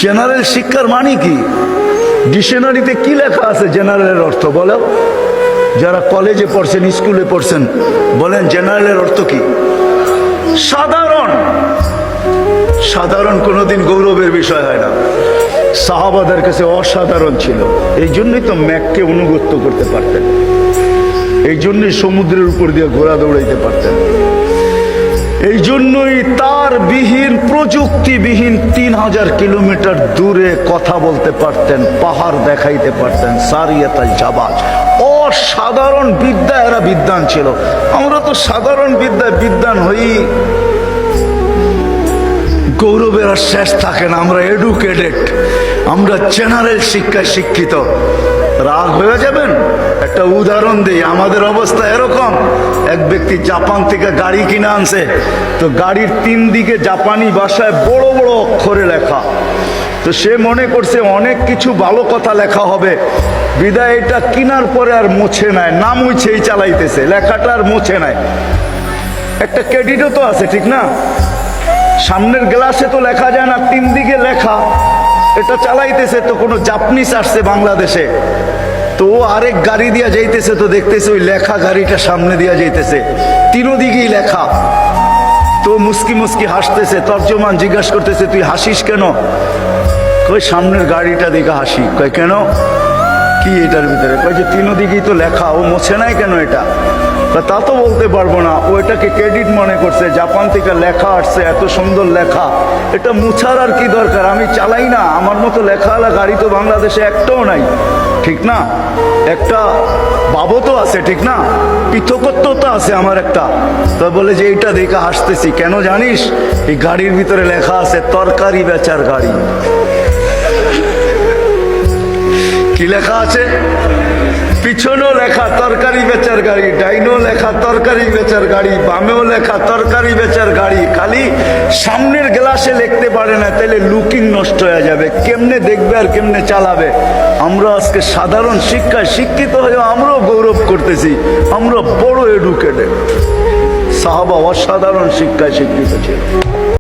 General শিক্ষার মানে কি? ডিকশনারিতে কি লেখা আছে জেনারেলের অর্থ বলো? যারা কলেজে পড়ছেন, স্কুলে পড়ছেন, বলেন জেনারেলের অর্থ কি? সাধারণ। সাধারণ কোনোদিন গৌরবের বিষয় হয় না। সাহাবাদের কাছে অসাধারণ ছিল, এই জন্যই তো ম্যাককে অনুগত্য করতে পারতেন, এই জন্যই সমুদ্রের উপর দিয়ে ঘোড়া দৌড়াইতে পারতেন, এই জন্যই তার বিহীন, প্রযুক্তিবিহীন 3000 কিলোমিটার দূরে কথা বলতে পারতেন, পাহাড় দেখাইতে পারতেন। সারিয়াতাল জাবাজ, অসাধারণ বিদ্যা এরা বিদ্বান ছিল। আমরা তো সাধারণ বিদ্যায় বিদ্বান হই, গৌরবের আর শেষ থাকে না। আমরা এডুকেটেড, আমরা জেনারেল শিক্ষায় শিক্ষিত। রাগ হয়ে যাবেন? একটা উদাহরণ দিই। আমাদের অবস্থা এরকম, এক ব্যক্তি জাপান থেকে গাড়ি কিনে আনছে, তো গাড়ির 3 দিকে জাপানি ভাষায় বড় বড় অক্ষরে লেখা। তো সে মনে করছে অনেক কিছু ভালো কথা লেখা হবে, বিদায় এটা কিনার পরে আর মুছে নাই, না মুছেই চালাইতেছে, লেখাটা আর মুছে নাই। একটা ক্রেডিটও তো আছে, ঠিক না? সামনের গ্লাসে তো লেখা যায় না, 3 দিকে লেখা, এটা চালাইতেছে। তো কোনো জাপানিজ আসছে বাংলাদেশে, তো আরেক গাড়ি দিয়া যাইতেছে, তো দেখতেছে ওই লেখা গাড়িটা সামনে দিয়া যাইতেছে, 3 দিকেই লেখা। তো মুস্কি মুস্কি হাসতেছে। তর্জমান জিজ্ঞাসা করতেছে, তুই হাসিস কেন? কই সামনের গাড়িটা দেখে হাসি। কই কেন, কি এটার ভিতরে? কই যে 3 দিকেই তো লেখা, ও মোছে নাই কেন এটা? তা তো বলতে পারবো না, ও এটাকে ক্রেডিট মনে করছে, জাপান থেকে লেখা আসছে, এত সুন্দর লেখা, এটা মুছার আর কি দরকার? আমি চালাই না, আমার মতো লেখাওয়ালা গাড়ি তো বাংলাদেশে একটাও নাই, ঠিক না? একটা বাবতও আছে, ঠিক না? পৃথকত্ব তো আছে আমার একটা। তা বলে যে এইটা দেখে হাসতেছি কেন জানিস? এই গাড়ির ভিতরে লেখা আছে তরকারি বেচার গাড়ি। কি লেখা আছে? পিছনেও লেখা তরকারি বেচার গাড়ি, ডাইনেও লেখা তরকারি বেচার গাড়ি, বামেও লেখা তরকারি বেচার গাড়ি। খালি সামনের গ্লাসে লিখতে পারে না, তাইলে লুকিং নষ্ট হয়ে যাবে, কেমনে দেখবে আর কেমনে চালাবে? আমরা আজকে সাধারণ শিক্ষায় শিক্ষিত হয়ে আমরাও গৌরব করতেছি, আমরা বড় এডুকেটেড। সাহাবা অসাধারণ শিক্ষায় শিক্ষিত ছিল।